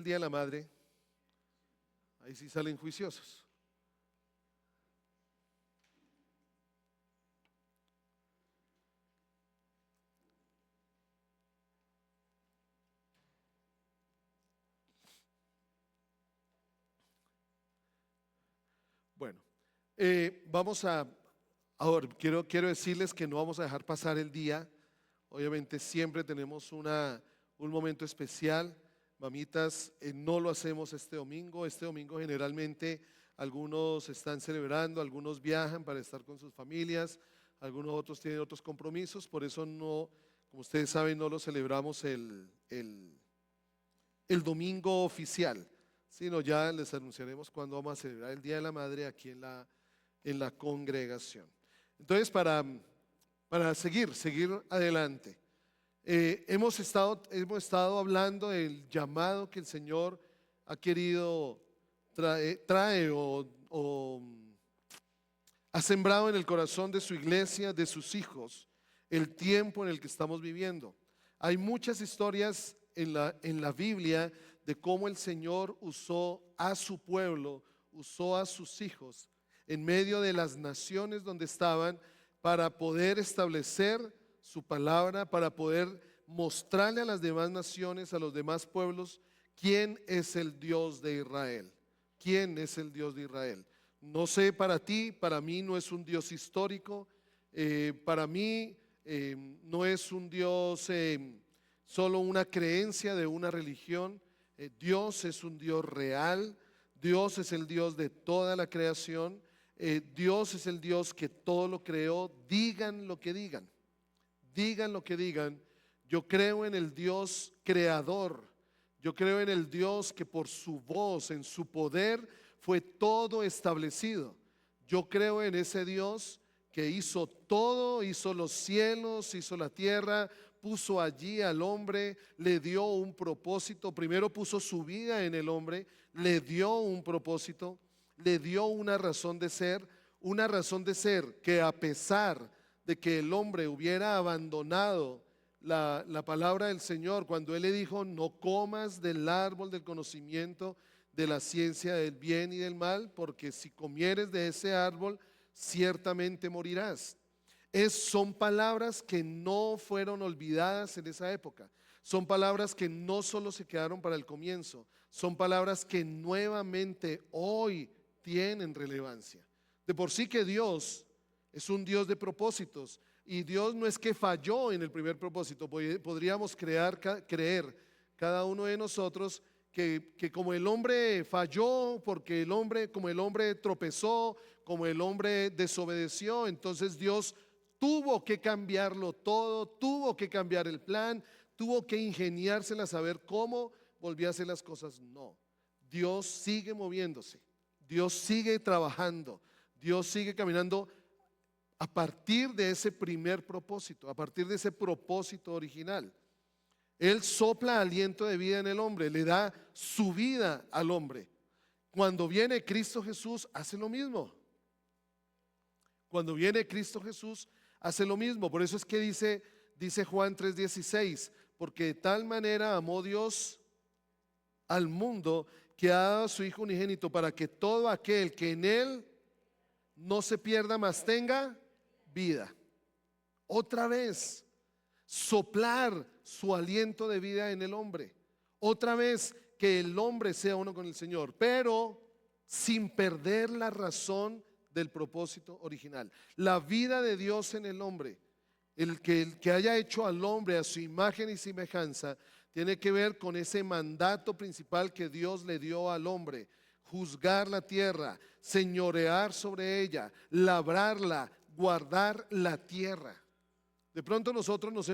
el Día de la Madre, ahí sí salen juiciosos. Bueno, ahora quiero decirles que no vamos a dejar pasar el día. Obviamente siempre tenemos un momento especial. Mamitas, no lo hacemos este domingo. Este domingo generalmente algunos están celebrando, algunos viajan para estar con sus familias, algunos otros tienen otros compromisos, por eso no, como ustedes saben, no lo celebramos el domingo oficial, sino ya les anunciaremos cuándo vamos a celebrar el Día de la Madre aquí en la congregación. Entonces, para seguir adelante. Hemos estado hablando del llamado que el Señor ha querido trae o ha sembrado en el corazón de su iglesia, de sus hijos, el tiempo en el que estamos viviendo. Hay muchas historias en la Biblia de cómo el Señor usó a su pueblo, usó a sus hijos en medio de las naciones donde estaban para poder establecer su palabra, para poder mostrarle a las demás naciones, a los demás pueblos, quién es el Dios de Israel. ¿Quién es el Dios de Israel? No sé para ti, para mí no es un Dios histórico, para mí no es un Dios solo una creencia de una religión. Dios es un Dios real, Dios es el Dios de toda la creación, Dios es el Dios que todo lo creó, digan lo que digan. Digan lo que digan, yo creo en el Dios creador, yo creo en el Dios que por su voz, en su poder, fue todo establecido. Yo creo en ese Dios que hizo todo, hizo los cielos, hizo la tierra, puso allí al hombre, le dio un propósito. Primero puso su vida en el hombre, le dio un propósito, le dio una razón de ser que a pesar de que el hombre hubiera abandonado la palabra del Señor, cuando Él le dijo, no comas del árbol del conocimiento de la ciencia del bien y del mal, porque si comieres de ese árbol, ciertamente morirás. Son palabras que no fueron olvidadas en esa época. Son palabras que no solo se quedaron para el comienzo, son palabras que nuevamente hoy tienen relevancia. De por sí que Dios es un Dios de propósitos y Dios no es que falló en el primer propósito. Podríamos creer cada uno de nosotros que como el hombre falló, porque como el hombre tropezó, como el hombre desobedeció, entonces Dios tuvo que cambiarlo todo, tuvo que cambiar el plan, tuvo que ingeniársela a saber cómo volvía a hacer las cosas. No, Dios sigue moviéndose, Dios sigue trabajando, Dios sigue caminando a partir de ese primer propósito, a partir de ese propósito original. Él sopla aliento de vida en el hombre, le da su vida al hombre. Cuando viene Cristo Jesús, hace lo mismo. Cuando viene Cristo Jesús, hace lo mismo. Por eso es que dice Juan 3:16, porque de tal manera amó Dios al mundo que ha dado a su Hijo unigénito para que todo aquel que en Él no se pierda, mas tenga vida. Otra vez, soplar su aliento de vida en el hombre. Otra vez, que el hombre sea uno con el Señor, pero sin perder la razón del propósito original. La vida de Dios en el hombre, el que haya hecho al hombre a su imagen y semejanza, tiene que ver con ese mandato principal que Dios le dio al hombre: juzgar la tierra, señorear sobre ella, labrarla, guardar la tierra. De pronto nosotros nos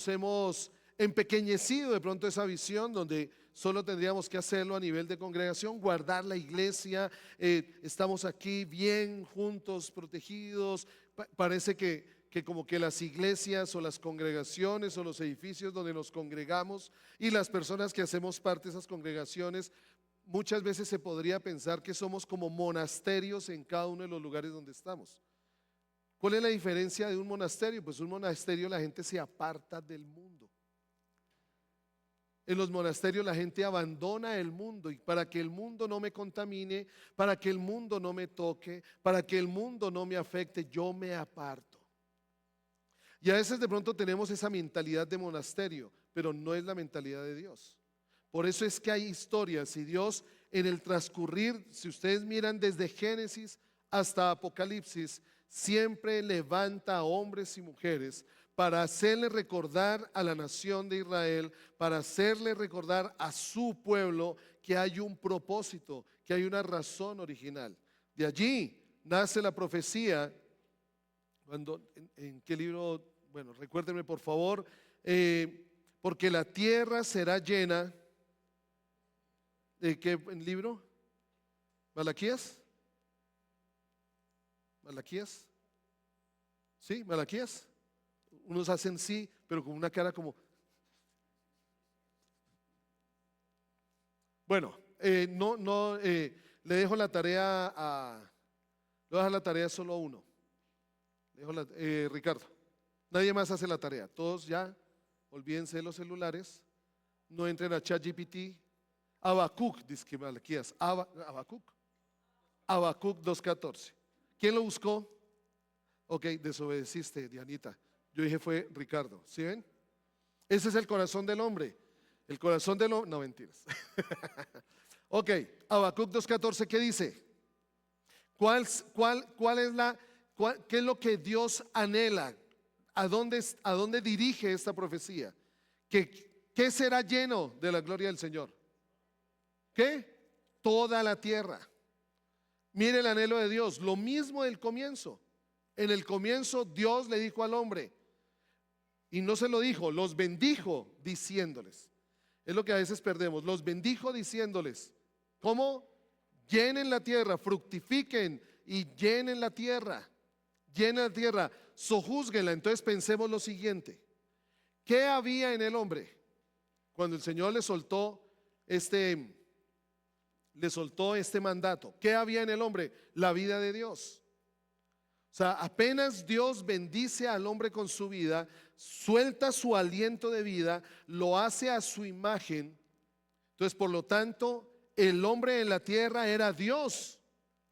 hemos empequeñecido de pronto esa visión donde solo tendríamos que hacerlo a nivel de congregación, guardar la iglesia, estamos aquí bien juntos, protegidos. Parece que como que las iglesias o las congregaciones o los edificios donde nos congregamos y las personas que hacemos parte de esas congregaciones, muchas veces se podría pensar que somos como monasterios en cada uno de los lugares donde estamos. ¿Cuál es la diferencia de un monasterio? Pues un monasterio, la gente se aparta del mundo. En los monasterios la gente abandona el mundo y para que el mundo no me contamine, para que el mundo no me toque, para que el mundo no me afecte, yo me aparto. Y a veces de pronto tenemos esa mentalidad de monasterio, pero no es la mentalidad de Dios. Por eso es que hay historias y Dios en el transcurrir, si ustedes miran desde Génesis hasta Apocalipsis, siempre levanta a hombres y mujeres para hacerle recordar a la nación de Israel, para hacerle recordar a su pueblo que hay un propósito, que hay una razón original. De allí nace la profecía. ¿En qué libro? Bueno, recuérdenme por favor, porque la tierra será llena. ¿De qué libro? ¿Malaquías? ¿Malaquías? ¿Sí? ¿Malaquías? Unos hacen sí, pero con una cara como... Bueno, le dejo la tarea le voy a dejar la tarea solo a uno. Ricardo, nadie más hace la tarea. Todos ya, olvídense de los celulares, no entren a ChatGPT. Habacuc, dice que Malaquías. Habacuc 2:14. ¿Quién lo buscó? Ok, desobedeciste, Dianita. Yo dije fue Ricardo. ¿Sí ven? Ese es el corazón del hombre. El corazón del hombre. No, mentiras. Ok, Habacuc 2:14, ¿qué dice? ¿Cuál es qué es lo que Dios anhela? ¿A dónde dirige esta profecía? ¿Qué será lleno de la gloria del Señor? ¿Qué? Toda la tierra. Mire el anhelo de Dios, lo mismo del comienzo. En el comienzo Dios le dijo al hombre, y no se lo dijo, los bendijo diciéndoles. Es lo que a veces perdemos, los bendijo diciéndoles, ¿cómo? Llenen la tierra, fructifiquen y llenen la tierra, sojúzguenla. Entonces pensemos lo siguiente, ¿qué había en el hombre cuando el Señor le soltó este mandato? ¿Qué había en el hombre? La vida de Dios. O sea, apenas Dios bendice al hombre con su vida, suelta su aliento de vida, lo hace a su imagen. Entonces, por lo tanto, el hombre en la tierra era Dios.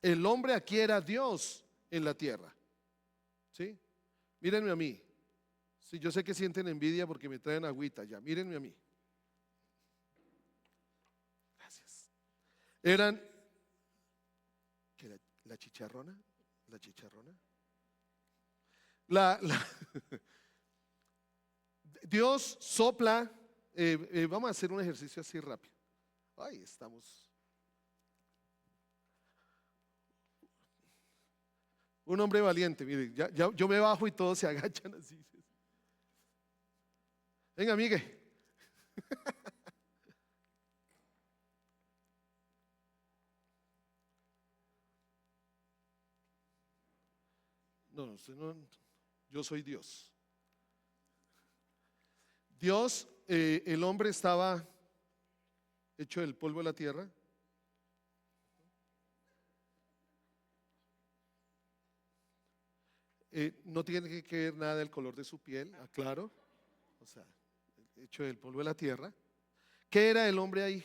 El hombre aquí era Dios en la tierra. ¿Sí? Mírenme a mí. Sí, yo sé que sienten envidia porque me traen agüita ya. Mírenme a mí. Gracias. Eran la chicharrona. Dios sopla. Vamos a hacer un ejercicio así rápido. Ay, estamos. Un hombre valiente, mire, yo me bajo y todos se agachan así. Venga, amigue. No, usted no, yo soy Dios. Dios, el hombre estaba hecho del polvo de la tierra. No tiene que ver nada del color de su piel, aclaro. O sea, hecho del polvo de la tierra. ¿Qué era el hombre ahí?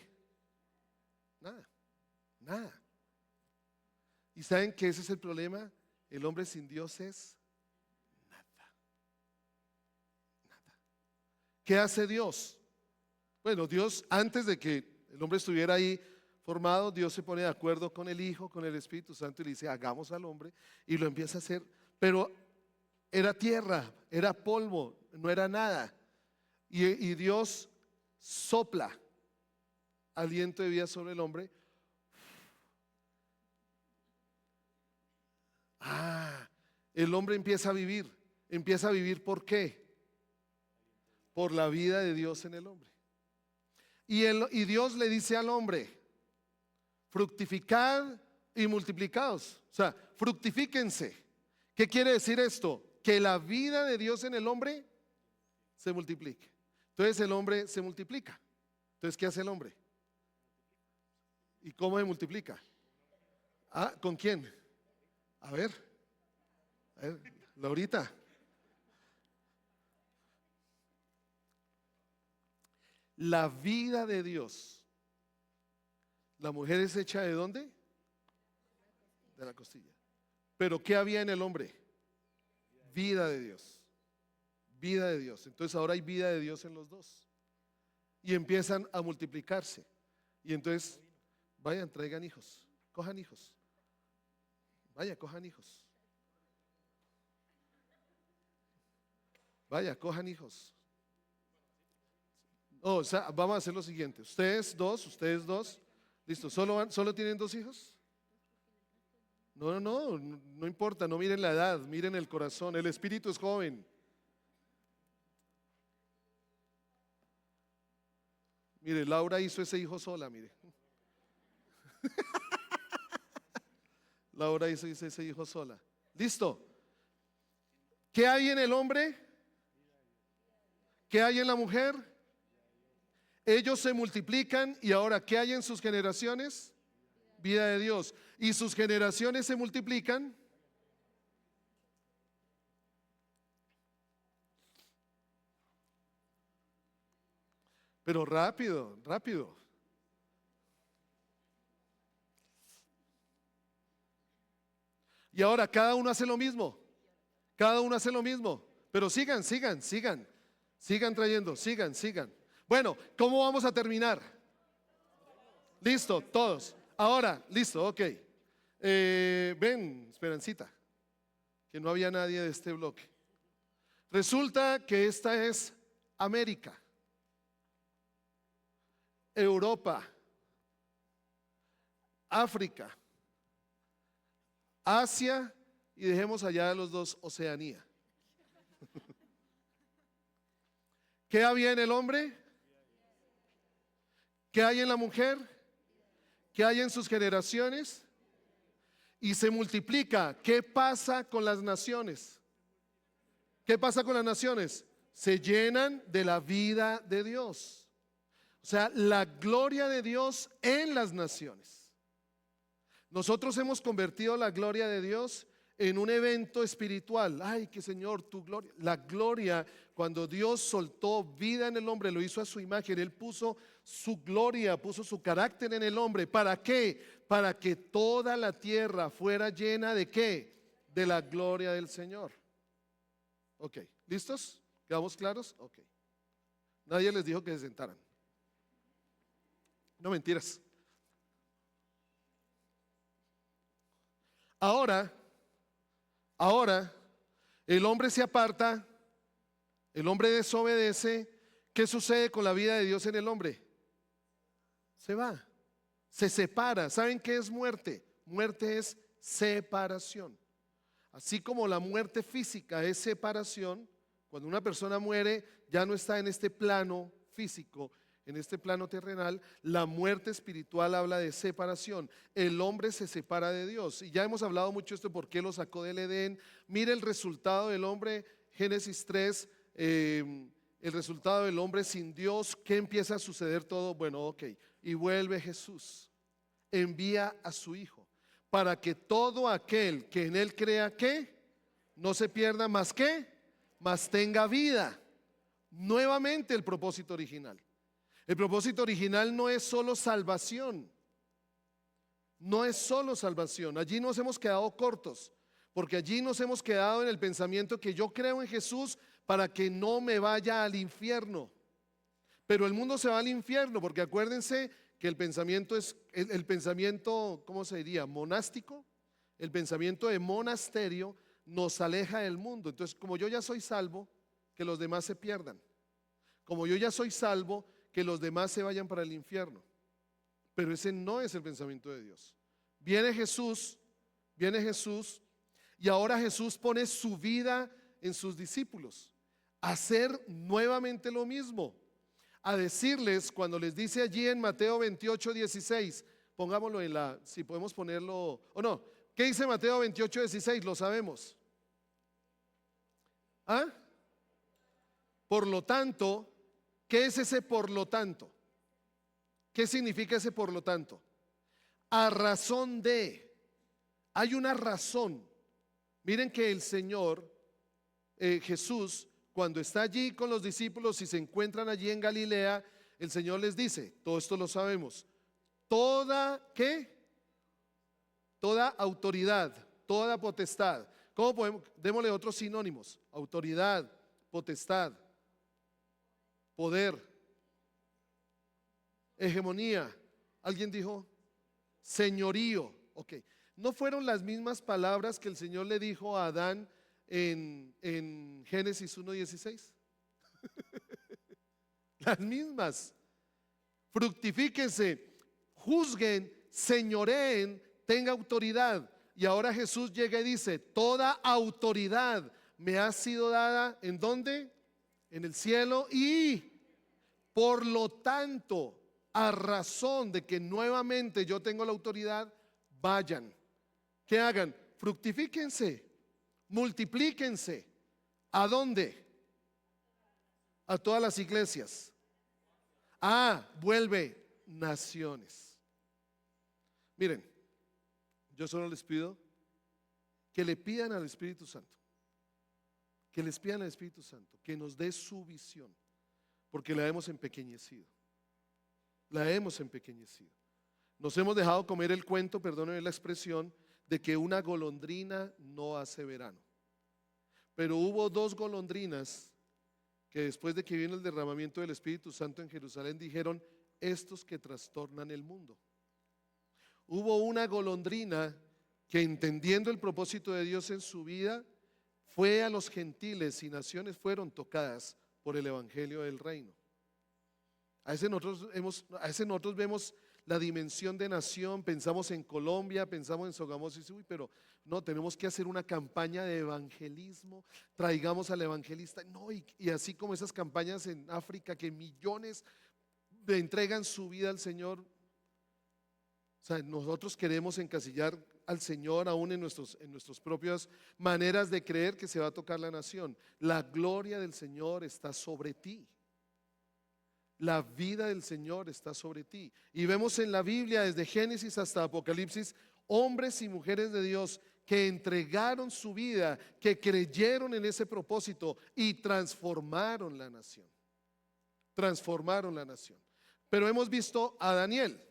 Nada. ¿Y saben que ese es el problema? El hombre sin Dios es nada. ¿Qué hace Dios? Bueno, Dios, antes de que el hombre estuviera ahí formado, Dios se pone de acuerdo con el Hijo, con el Espíritu Santo y le dice, hagamos al hombre, y lo empieza a hacer. Pero era tierra, era polvo, no era nada. Y Dios sopla aliento de vida sobre el hombre. El hombre empieza a vivir. Empieza a vivir ¿por qué? Por la vida de Dios en el hombre. Y Dios le dice al hombre, fructificad y multiplicaos. O sea, fructifíquense. ¿Qué quiere decir esto? Que la vida de Dios en el hombre se multiplique. Entonces el hombre se multiplica. Entonces, ¿qué hace el hombre? ¿Y cómo se multiplica? ¿Con quién? A ver, Laurita. la vida de Dios. La mujer es hecha ¿de dónde? De la costilla. Pero ¿qué había en el hombre? Vida de Dios. Vida de Dios. Entonces ahora hay vida de Dios en los dos. Y empiezan a multiplicarse. Y entonces, vayan, traigan hijos. Cojan hijos. Vaya, cojan hijos. Vaya, cojan hijos. O sea, vamos a hacer lo siguiente. Ustedes dos. Listo, ¿solo tienen 2 hijos? No importa, no miren la edad, miren el corazón, el espíritu es joven. Mire, Laura hizo ese hijo sola, mire. Laura hizo ese hijo sola. Listo. ¿Qué hay en el hombre? ¿Qué hay en la mujer? Ellos se multiplican y ahora, ¿qué hay en sus generaciones? Vida de Dios. ¿Y sus generaciones se multiplican? Pero rápido, rápido. Y ahora cada uno hace lo mismo. Cada uno hace lo mismo. Pero sigan trayendo, sigan. Bueno, ¿cómo vamos a terminar? Listo, todos. Ahora, listo, ok. Ven, Esperancita, que no había nadie de este bloque. Resulta que esta es América, Europa, África, Asia y dejemos allá los 2, Oceanía. ¿Qué había en el hombre? ¿Qué hay en la mujer? ¿Qué hay en sus generaciones? Y se multiplica. ¿Qué pasa con las naciones? ¿Qué pasa con las naciones? Se llenan de la vida de Dios. O sea, la gloria de Dios en las naciones. Nosotros hemos convertido la gloria de Dios en un evento espiritual. Ay, que Señor, tu gloria. La gloria, cuando Dios soltó vida en el hombre, lo hizo a su imagen. Él puso su gloria, puso su carácter en el hombre. ¿Para qué? Para que toda la tierra fuera llena de ¿qué? De la gloria del Señor. Ok, ¿listos? ¿Quedamos claros? Ok. Nadie les dijo que se sentaran. No, mentiras. Ahora, el hombre se aparta, el hombre desobedece. ¿Qué sucede con la vida de Dios en el hombre? Se va, se separa. ¿Saben qué es muerte? Muerte es separación. Así como la muerte física es separación, cuando una persona muere ya no está en este plano físico, en este plano terrenal. La muerte espiritual habla de separación. El hombre se separa de Dios. Y ya hemos hablado mucho de esto, por qué lo sacó del Edén. Mire el resultado del hombre, Génesis 3, el resultado del hombre sin Dios. ¿Qué empieza a suceder todo? Bueno, ok. Y vuelve Jesús, envía a su Hijo, para que todo aquel que en él crea, ¿qué? No se pierda, más que, más tenga vida. Nuevamente el propósito original. El propósito original no es solo salvación. No es solo salvación. Allí nos hemos quedado cortos, porque allí nos hemos quedado en el pensamiento que yo creo en Jesús para que no me vaya al infierno. Pero el mundo se va al infierno, porque acuérdense que el pensamiento es el pensamiento, ¿cómo se diría? Monástico. El pensamiento de monasterio nos aleja del mundo. Entonces, como yo ya soy salvo, que los demás se pierdan. Como yo ya soy salvo, que los demás se vayan para el infierno. Pero ese no es el pensamiento de Dios. Viene Jesús, y ahora Jesús pone su vida en sus discípulos, a hacer nuevamente lo mismo, a decirles, cuando les dice allí en Mateo 28, 16, pongámoslo en la, si podemos ponerlo, o no, ¿qué dice Mateo 28, 16? Lo sabemos. ¿Ah? Por lo tanto, ¿qué es ese por lo tanto? ¿Qué significa ese por lo tanto? A razón de, hay una razón. Miren que el Señor, Jesús, cuando está allí con los discípulos y se encuentran allí en Galilea, el Señor les dice, todo esto lo sabemos, toda, ¿qué? Toda autoridad, toda potestad. ¿Cómo podemos? Démosle otros sinónimos: autoridad, potestad, poder, hegemonía. ¿Alguien dijo? Señorío. Ok. ¿No fueron las mismas palabras que el Señor le dijo a Adán en Génesis 1:16? Las mismas. Fructifíquense, juzguen, señoreen, tenga autoridad. Y ahora Jesús llega y dice, toda autoridad me ha sido dada, ¿en dónde? En el cielo, y por lo tanto, a razón de que nuevamente yo tengo la autoridad, vayan. ¿Qué hagan? Fructifíquense, multiplíquense. ¿A dónde? A todas las iglesias. Vuelve naciones. Miren, yo solo les pido que le pidan al Espíritu Santo, que les pidan al Espíritu Santo, que nos dé su visión, porque la hemos empequeñecido. La hemos empequeñecido. Nos hemos dejado comer el cuento, perdónenme la expresión, de que una golondrina no hace verano. Pero hubo dos golondrinas que después de que vino el derramamiento del Espíritu Santo en Jerusalén dijeron, estos que trastornan el mundo. Hubo una golondrina que, entendiendo el propósito de Dios en su vida, fue a los gentiles y naciones fueron tocadas por el evangelio del reino. A veces nosotros vemos la dimensión de nación, pensamos en Colombia, pensamos en Sogamoso y dice, pero no, tenemos que hacer una campaña de evangelismo, traigamos al evangelista. No, y así como esas campañas en África que millones le entregan su vida al Señor. O sea, nosotros queremos encasillar al Señor aún en nuestras propias maneras de creer que se va a tocar la nación. La gloria del Señor está sobre ti. La vida del Señor está sobre ti. Y vemos en la Biblia, desde Génesis hasta Apocalipsis, hombres y mujeres de Dios que entregaron su vida, que creyeron en ese propósito y transformaron la nación. Transformaron la nación. Pero hemos visto a Daniel.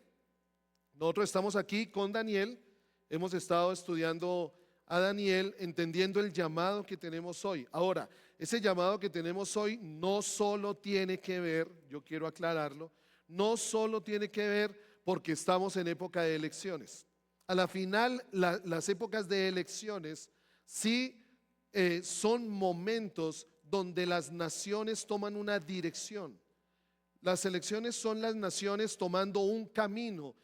Nosotros estamos aquí con Daniel, hemos estado estudiando a Daniel, entendiendo el llamado que tenemos hoy. Ahora, ese llamado que tenemos hoy no solo tiene que ver, yo quiero aclararlo, no solo tiene que ver porque estamos en época de elecciones. A la final, las épocas de elecciones sí son momentos donde las naciones toman una dirección. Las elecciones son las naciones tomando un camino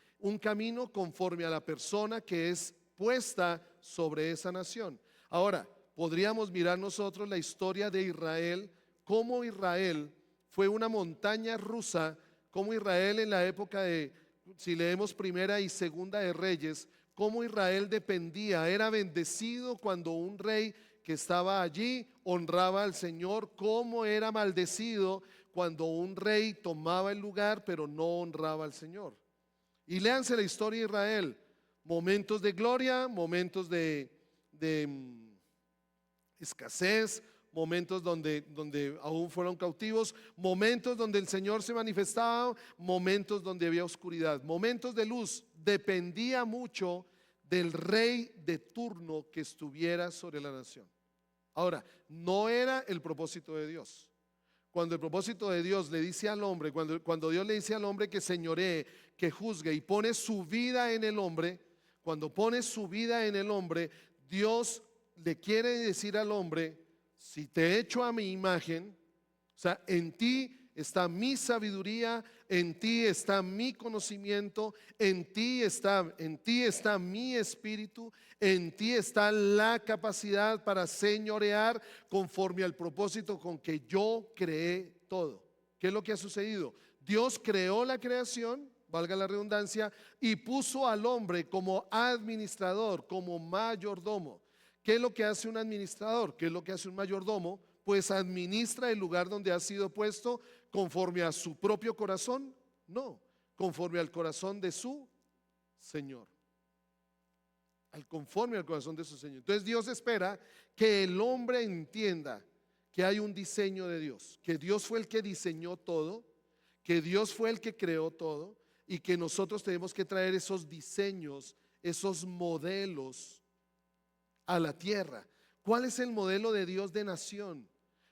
conforme a la persona que es puesta sobre esa nación. Ahora, podríamos mirar nosotros la historia de Israel, cómo Israel fue una montaña rusa, cómo Israel en la época de, si leemos Primera y Segunda de Reyes, cómo Israel dependía, era bendecido cuando un rey que estaba allí honraba al Señor, cómo era maldecido cuando un rey tomaba el lugar pero no honraba al Señor. Y léanse la historia de Israel, momentos de gloria, momentos de escasez, momentos donde aún fueron cautivos, momentos donde el Señor se manifestaba, momentos donde había oscuridad, momentos de luz. Dependía mucho del rey de turno que estuviera sobre la nación. Ahora, no era el propósito de Dios. Cuando el propósito de Dios le dice al hombre, cuando Dios le dice al hombre que señoree, que juzgue y pone su vida en el hombre, cuando pone su vida en el hombre, Dios le quiere decir al hombre, si te he hecho a mi imagen, o sea, en ti está mi sabiduría, en ti está mi conocimiento, en ti está mi espíritu, en ti está la capacidad para señorear conforme al propósito con que yo creé todo. ¿Qué es lo que ha sucedido? Dios creó la creación, valga la redundancia, y puso al hombre como administrador, como mayordomo. ¿Qué es lo que hace un administrador? ¿Qué es lo que hace un mayordomo? Pues administra el lugar donde ha sido puesto conforme a su propio corazón, no, conforme al corazón de su Señor. Conforme al corazón de su Señor. Entonces Dios espera que el hombre entienda que hay un diseño de Dios, que Dios fue el que diseñó todo, que Dios fue el que creó todo y que nosotros tenemos que traer esos diseños, esos modelos a la tierra. ¿Cuál es el modelo de Dios de nación?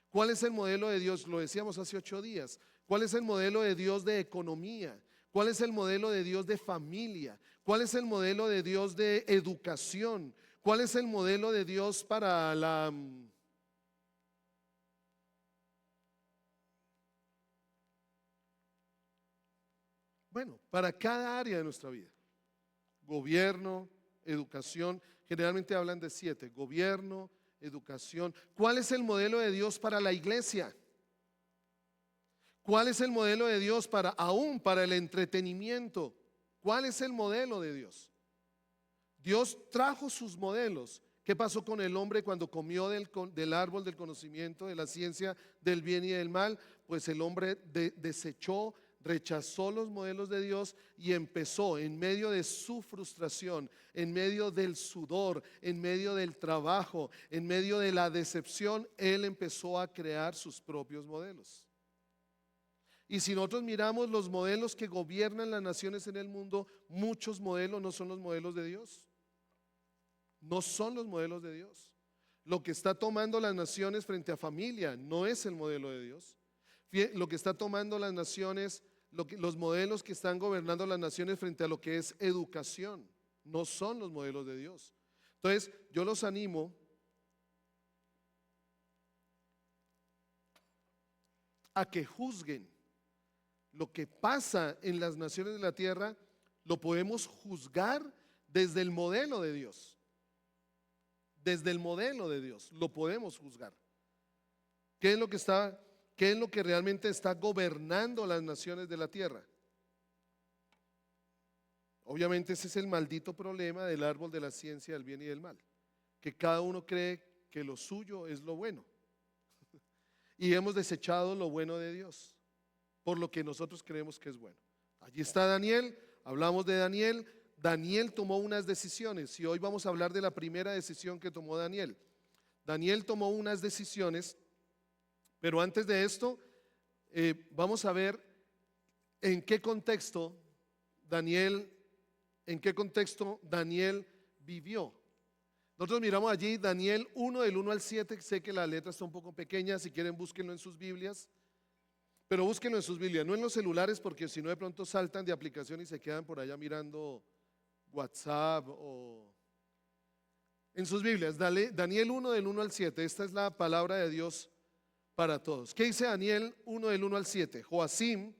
¿Cuál es el modelo de Dios? Lo decíamos hace 8 días. ¿Cuál es el modelo de Dios de economía? ¿Cuál es el modelo de Dios de familia? ¿Cuál es el modelo de Dios de educación? ¿Cuál es el modelo de Dios para para cada área de nuestra vida? Gobierno, educación, generalmente hablan de 7, gobierno, educación. ¿Cuál es el modelo de Dios para la iglesia? ¿Cuál es el modelo de Dios aún para el entretenimiento? ¿Cuál es el modelo de Dios? Dios trajo sus modelos. ¿Qué pasó con el hombre cuando comió del árbol del conocimiento, de la ciencia del bien y del mal? Pues el hombre desechó, rechazó los modelos de Dios y empezó en medio de su frustración, en medio del sudor, en medio del trabajo, en medio de la decepción, él empezó a crear sus propios modelos. Y si nosotros miramos los modelos que gobiernan las naciones en el mundo, muchos modelos no son los modelos de Dios. No son los modelos de Dios. Lo que está tomando las naciones frente a familia no es el modelo de Dios. Lo que está tomando las naciones, los modelos que están gobernando las naciones frente a lo que es educación, no son los modelos de Dios. Entonces, yo los animo a que juzguen lo que pasa en las naciones de la tierra. Lo podemos juzgar desde el modelo de Dios. Desde el modelo de Dios lo podemos juzgar. ¿Qué es lo que realmente está gobernando las naciones de la tierra? Obviamente ese es el maldito problema del árbol de la ciencia del bien y del mal, que cada uno cree que lo suyo es lo bueno y hemos desechado lo bueno de Dios por lo que nosotros creemos que es bueno. Allí está Daniel, hablamos de Daniel. Daniel tomó unas decisiones y hoy vamos a hablar de la primera decisión que tomó Daniel. Daniel tomó unas decisiones, pero antes de esto vamos a ver en qué contexto Daniel vivió. Nosotros miramos allí Daniel 1 del 1 al 7, sé que la letra está un poco pequeña, si quieren búsquenlo en sus Biblias. Pero búsquenlo en sus Biblias, no en los celulares, porque si no de pronto saltan de aplicación y se quedan por allá mirando WhatsApp o en sus Biblias. Daniel 1 del 1 al 7, esta es la palabra de Dios para todos. ¿Qué dice Daniel 1 del 1 al 7? Joacim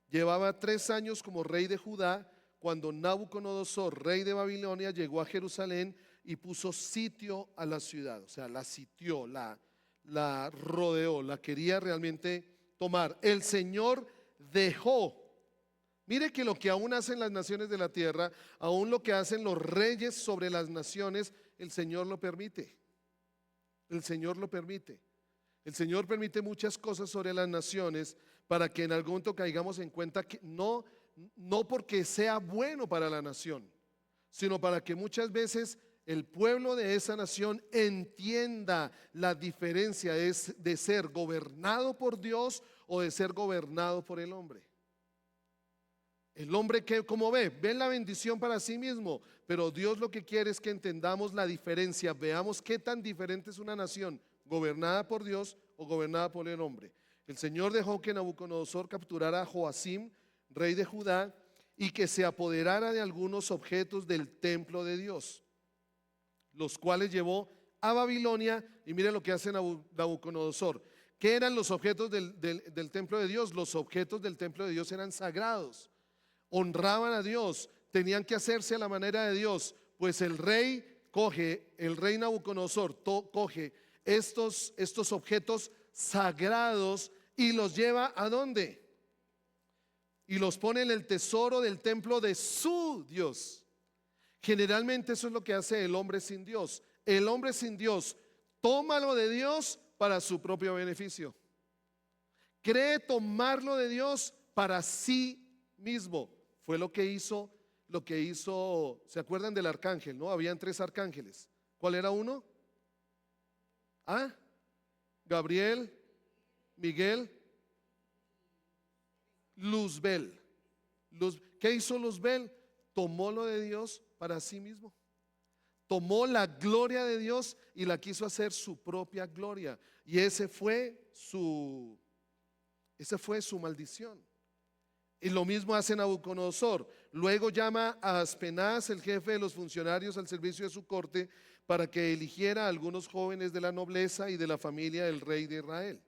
llevaba 3 años como rey de Judá cuando Nabucodonosor, rey de Babilonia, llegó a Jerusalén y puso sitio a la ciudad. O sea, la sitió, la rodeó, la quería realmente tomar. El Señor dejó. Mire que lo que aún hacen las naciones de la tierra, aún lo que hacen los reyes sobre las naciones, el Señor lo permite. El Señor lo permite. El Señor permite muchas cosas sobre las naciones para que en algún momento caigamos en cuenta que no porque sea bueno para la nación, sino para que muchas veces el pueblo de esa nación entienda la diferencia de ser gobernado por Dios o de ser gobernado por el hombre. El hombre que, como ve la bendición para sí mismo, pero Dios lo que quiere es que entendamos la diferencia, veamos qué tan diferente es una nación gobernada por Dios o gobernada por el hombre. El Señor dejó que Nabucodonosor capturara a Joacim, rey de Judá, y que se apoderara de algunos objetos del templo de Dios, los cuales llevó a Babilonia. Y miren lo que hace Nabucodonosor. ¿Qué eran los objetos del templo de Dios? Los objetos del templo de Dios eran sagrados, honraban a Dios, tenían que hacerse a la manera de Dios. Pues el rey Nabucodonosor coge estos objetos sagrados y los lleva ¿a dónde? Y los pone en el tesoro del templo de su Dios. Generalmente eso es lo que hace el hombre sin Dios. El hombre sin Dios toma lo de Dios para su propio beneficio. Cree tomarlo de Dios para sí mismo. Fue lo que hizo, ¿se acuerdan del arcángel? ¿No? Habían 3 arcángeles. ¿Cuál era uno? Gabriel, Miguel Luzbel. ¿Qué hizo Luzbel? Tomó lo de Dios para sí mismo. Tomó la gloria de Dios y la quiso hacer su propia gloria. Y esa fue su maldición. Y lo mismo hace Nabucodonosor. Luego llama a Aspenaz, el jefe de los funcionarios al servicio de su corte, para que eligiera a algunos jóvenes de la nobleza y de la familia del rey de Israel.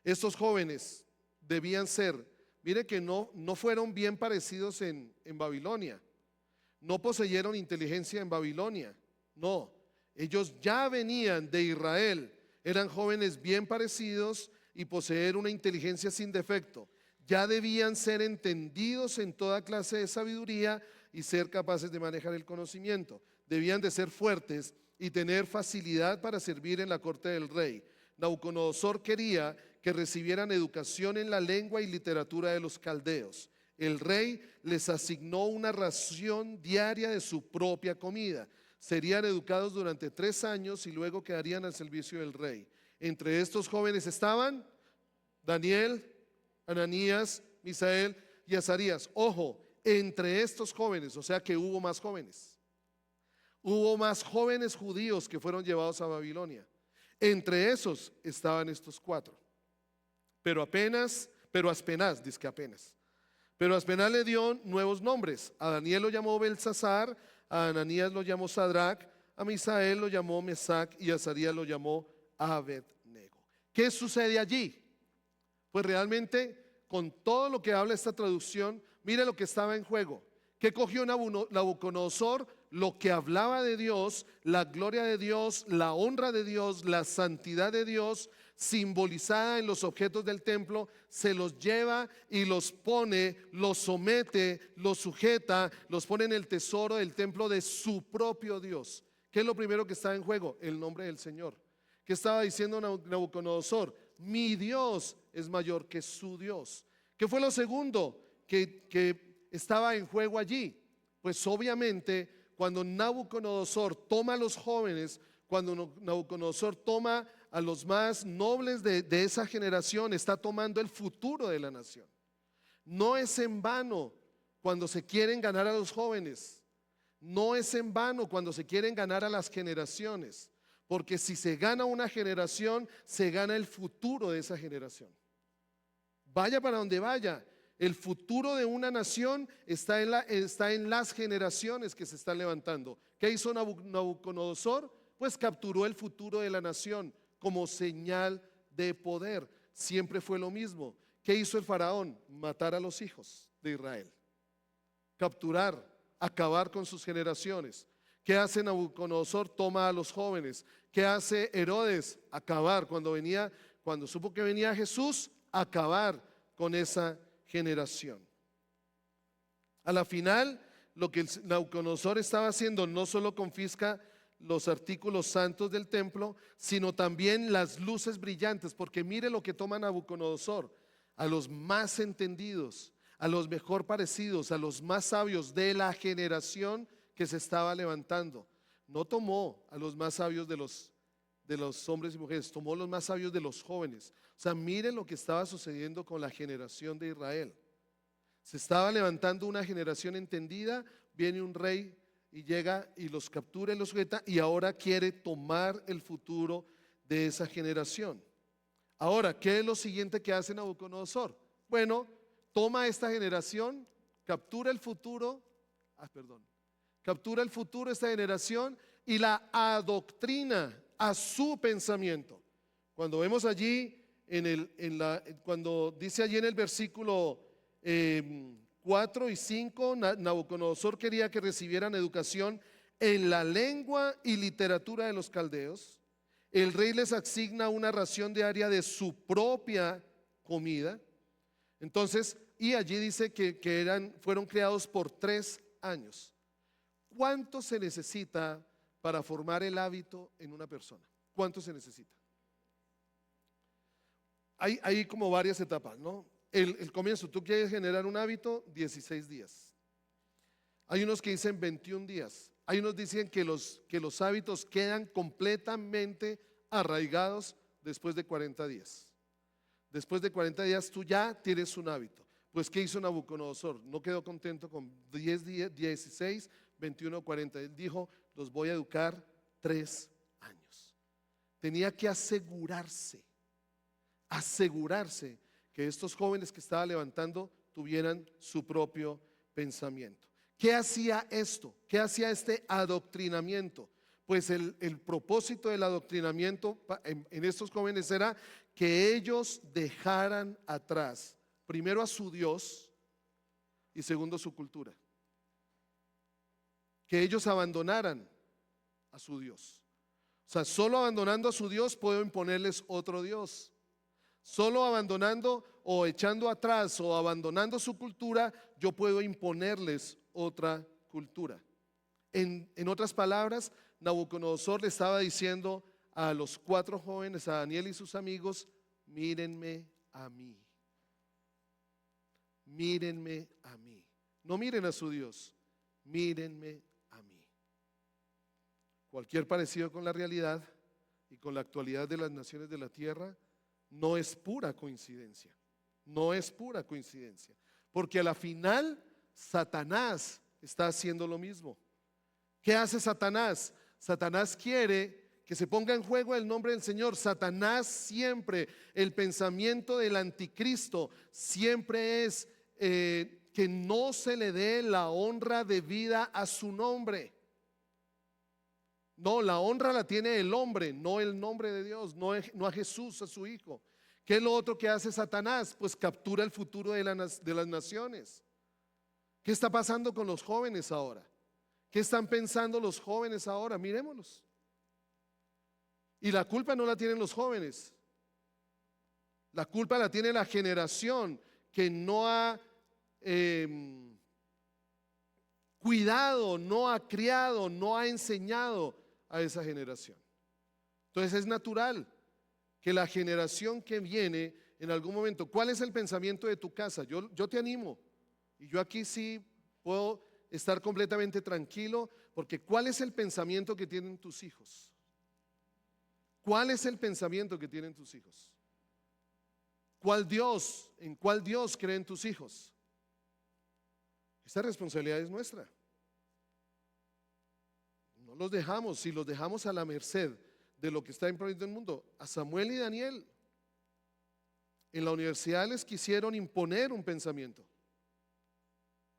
Estos jóvenes debían ser, mire que no fueron bien parecidos en Babilonia. No poseyeron inteligencia en Babilonia. No, ellos ya venían de Israel. Eran jóvenes bien parecidos y poseer una inteligencia sin defecto. Ya debían ser entendidos en toda clase de sabiduría y ser capaces de manejar el conocimiento. Debían de ser fuertes y tener facilidad para servir en la corte del rey. Nabucodonosor quería que recibieran educación en la lengua y literatura de los caldeos. El rey les asignó una ración diaria de su propia comida. Serían educados durante 3 años y luego quedarían al servicio del rey. Entre estos jóvenes estaban Daniel, Ananías, Misael y Azarías. Ojo, entre estos jóvenes, o sea que hubo más jóvenes. Hubo más jóvenes judíos que fueron llevados a Babilonia. Entre esos estaban estos 4. Pero Aspenaz le dio nuevos nombres. A Daniel lo llamó Belsasar, a Ananías lo llamó Sadrach, a Misael lo llamó Mesac y a Azarías lo llamó Abednego. ¿Qué sucede allí? Pues realmente con todo lo que habla esta traducción, mire lo que estaba en juego. ¿Qué cogió Nabucodonosor? Lo que hablaba de Dios, la gloria de Dios, la honra de Dios, la santidad de Dios, simbolizada en los objetos del templo, se los lleva y los pone, los somete, los sujeta, los pone en el tesoro del templo de su propio Dios. ¿Qué es lo primero que está en juego? El nombre del Señor. ¿Qué estaba diciendo Nabucodonosor? Mi Dios es mayor que su Dios. ¿Qué fue lo segundo que estaba en juego allí? Pues obviamente cuando Nabucodonosor toma a los jóvenes, cuando Nabucodonosor toma a los más nobles de esa generación, está tomando el futuro de la nación. No es en vano cuando se quieren ganar a los jóvenes. No es en vano cuando se quieren ganar a las generaciones. Porque si se gana una generación, se gana el futuro de esa generación. Vaya para donde vaya, el futuro de una nación está en las generaciones que se están levantando. ¿Qué hizo Nabucodonosor? Pues capturó el futuro de la nación como señal de poder. Siempre fue lo mismo. ¿Qué hizo el faraón? Matar a los hijos de Israel. Capturar, acabar con sus generaciones. ¿Qué hace Nabucodonosor? Toma a los jóvenes. ¿Qué hace Herodes? Acabar. Cuando supo que venía Jesús, acabar con esa generación. A la final, lo que Nabucodonosor estaba haciendo no solo confisca los artículos santos del templo, sino también las luces brillantes, porque mire lo que toma Nabucodonosor: a los más entendidos, a los mejor parecidos, a los más sabios de la generación que se estaba levantando. No tomó a los más sabios de los hombres y mujeres, tomó los más sabios de los jóvenes. O sea, miren lo que estaba sucediendo con la generación de Israel. Se estaba levantando una generación entendida, viene un rey y llega y los captura y los sujeta, y ahora quiere tomar el futuro de esa generación. Ahora, ¿qué es lo siguiente que hace Nabucodonosor? Bueno, toma esta generación, captura el futuro de esta generación y la adoctrina a su pensamiento. Cuando vemos allí, cuando dice allí en el versículo 4 y 5, Nabucodonosor quería que recibieran educación en la lengua y literatura de los caldeos. El rey les asigna una ración diaria de su propia comida. Entonces, y allí dice que fueron creados por 3 años. ¿Cuánto se necesita para formar el hábito en una persona? ¿Cuánto se necesita? Hay como varias etapas, ¿no? El comienzo, tú quieres generar un hábito, 16 días. Hay unos que dicen 21 días. Hay unos que dicen que los hábitos quedan completamente arraigados después de 40 días. Después de 40 días tú ya tienes un hábito. Pues ¿qué hizo Nabucodonosor? No quedó contento con 10 días, 16, 21, 40. Él dijo, los voy a educar 3 años. Tenía que asegurarse que estos jóvenes que estaba levantando tuvieran su propio pensamiento. ¿Qué hacía esto? ¿Qué hacía este adoctrinamiento? Pues el propósito del adoctrinamiento en estos jóvenes era que ellos dejaran atrás, primero a su Dios y segundo su cultura. Que ellos abandonaran a su Dios. O sea, solo abandonando a su Dios puedo imponerles otro Dios. Solo abandonando o echando atrás o abandonando su cultura, yo puedo imponerles otra cultura. En otras palabras, Nabucodonosor le estaba diciendo a los 4 jóvenes, a Daniel y sus amigos, mírenme a mí. Mírenme a mí. No miren a su Dios, mírenme a mí. Cualquier parecido con la realidad y con la actualidad de las naciones de la tierra no es pura coincidencia. No es pura coincidencia. Porque a la final, Satanás está haciendo lo mismo. ¿Qué hace Satanás? Satanás quiere que se ponga en juego el nombre del Señor. Satanás siempre, el pensamiento del anticristo siempre es que no se le dé la honra debida a su nombre. No, la honra la tiene el hombre, no el nombre de Dios, no a Jesús, a su Hijo. ¿Qué es lo otro que hace Satanás? Pues captura el futuro de las naciones. ¿Qué está pasando con los jóvenes ahora? ¿Qué están pensando los jóvenes ahora? Miremoslos. Y la culpa no la tienen los jóvenes. La culpa la tiene la generación que no ha cuidado, no ha criado, no ha enseñado a esa generación. Entonces es natural que la generación que viene en algún momento, ¿cuál es el pensamiento de tu casa? Yo te animo, y yo aquí sí puedo estar completamente tranquilo, porque ¿cuál es el pensamiento que tienen tus hijos? ¿Cuál es el pensamiento que tienen tus hijos? ¿En cuál Dios creen tus hijos? Esta responsabilidad es nuestra. No los dejamos, si los dejamos a la merced de lo que está imponiendo el mundo. A Samuel y Daniel en la universidad les quisieron imponer un pensamiento.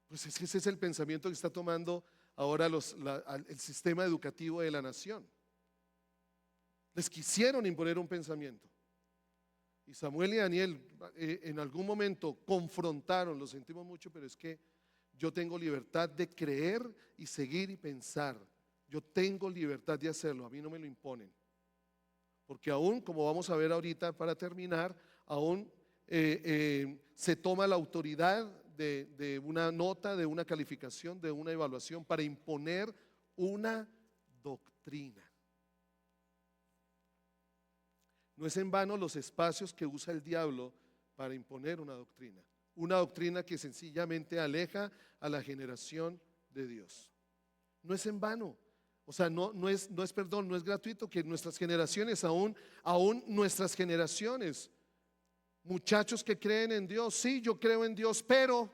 Pues es que ese es el pensamiento que está tomando ahora el sistema educativo de la nación. Les quisieron imponer un pensamiento. Y Samuel y Daniel en algún momento confrontaron, lo sentimos mucho, pero es que yo tengo libertad de creer y seguir y pensar. Yo tengo libertad de hacerlo, a mí no me lo imponen. Porque aún, como vamos a ver ahorita para terminar, aún se toma la autoridad de una nota, de una calificación, de una evaluación para imponer una doctrina. No es en vano los espacios que usa el diablo para imponer una doctrina que sencillamente aleja a la generación de Dios. No es en vano. O sea, no es gratuito que nuestras generaciones, aún nuestras generaciones, muchachos que creen en Dios, sí, yo creo en Dios, pero,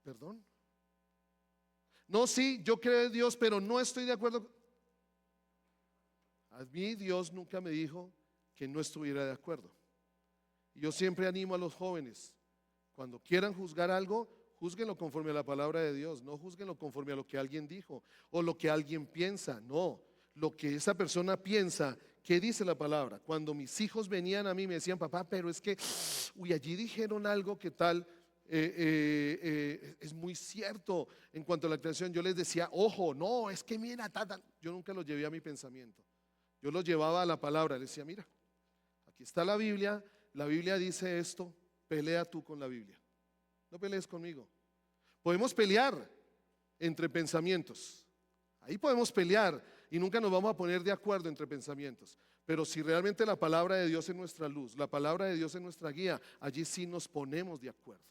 perdón. No, sí, yo creo en Dios, pero no estoy de acuerdo. A mí Dios nunca me dijo que no estuviera de acuerdo. Y yo siempre animo a los jóvenes, cuando quieran juzgar algo, júzguenlo conforme a la palabra de Dios, no júzguenlo conforme a lo que alguien dijo o lo que alguien piensa, no, lo que esa persona piensa. ¿Qué dice la palabra? Cuando mis hijos venían a mí me decían, papá, pero es que, allí dijeron algo que tal, es muy cierto en cuanto a la creación. Yo les decía, ojo, no, es que mira, yo nunca los llevé a mi pensamiento, yo los llevaba a la palabra, les decía, mira, aquí está la Biblia dice esto, pelea tú con la Biblia. No pelees conmigo. Podemos pelear entre pensamientos. Ahí podemos pelear y nunca nos vamos a poner de acuerdo entre pensamientos. Pero si realmente la palabra de Dios es nuestra luz, la palabra de Dios es nuestra guía, allí sí nos ponemos de acuerdo.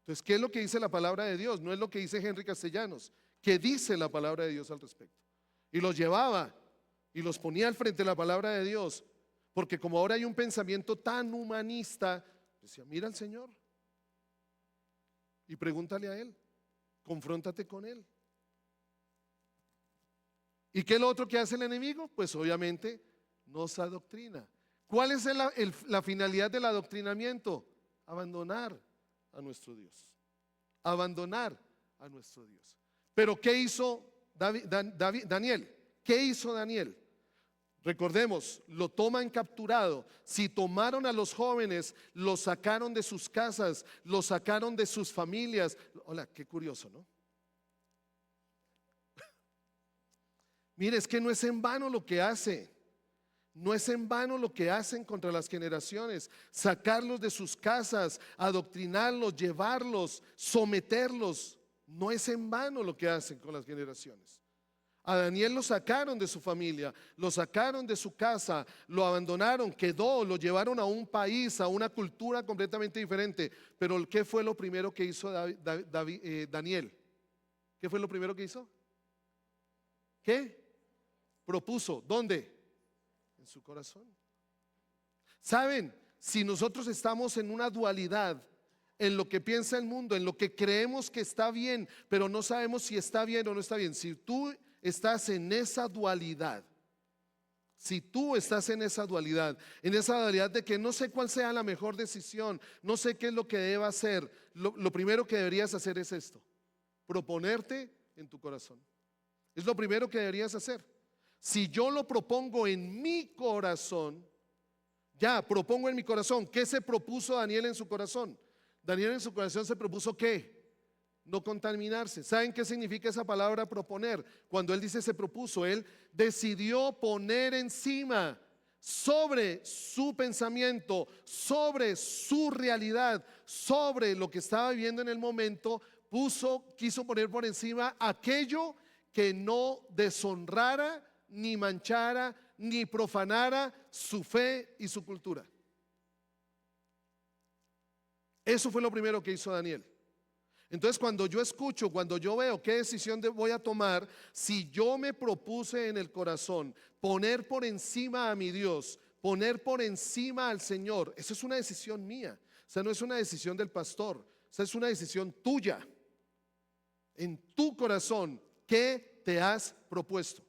Entonces, ¿qué es lo que dice la palabra de Dios? No es lo que dice Henry Castellanos. ¿Qué dice la palabra de Dios al respecto? Y los llevaba y los ponía al frente de la palabra de Dios. Porque como ahora hay un pensamiento tan humanista, Decía, mira al Señor y pregúntale a Él, confróntate con Él. ¿Y qué es lo otro que hace el enemigo? Pues obviamente nos adoctrina. ¿Cuál es la finalidad del adoctrinamiento? Abandonar a nuestro Dios. Abandonar a nuestro Dios. Pero ¿qué hizo Daniel? ¿Qué hizo Daniel? Recordemos, lo toman capturado. Si tomaron a los jóvenes, los sacaron de sus casas, los sacaron de sus familias. Hola, qué curioso, ¿no? Mire, es que no es en vano lo que hace. No es en vano lo que hacen contra las generaciones. Sacarlos de sus casas, adoctrinarlos, llevarlos, someterlos. No es en vano lo que hacen con las generaciones. A Daniel lo sacaron de su familia, lo sacaron de su casa, lo abandonaron, quedó, lo llevaron a un país, a una cultura completamente diferente. Pero ¿qué fue lo primero que hizo Daniel? ¿Qué fue lo primero que hizo? ¿Qué? Propuso. ¿Dónde? En su corazón. ¿Saben? Si nosotros estamos en una dualidad, en lo que piensa el mundo, en lo que creemos que está bien, pero no sabemos si está bien o no está bien. Si tú estás en esa dualidad, si tú estás en esa dualidad de que no sé cuál sea la mejor decisión, no sé qué es lo que deba hacer, lo primero que deberías hacer es esto: proponerte en tu corazón. Es lo primero que deberías hacer. Si yo lo propongo en mi corazón, ya propongo en mi corazón. ¿Qué se propuso Daniel en su corazón? Daniel en su corazón se propuso ¿qué? No contaminarse. ¿Saben qué significa esa palabra proponer? Cuando él dice se propuso, él decidió poner encima, sobre su pensamiento, sobre su realidad, sobre lo que estaba viviendo en el momento, quiso poner por encima aquello que no deshonrara, ni manchara, ni profanara su fe y su cultura. Eso fue lo primero que hizo Daniel. Entonces, cuando yo escucho, cuando yo veo qué decisión voy a tomar, si yo me propuse en el corazón poner por encima a mi Dios, poner por encima al Señor, eso es una decisión mía. O sea, no es una decisión del pastor, o sea, es una decisión tuya. En tu corazón, ¿qué te has propuesto?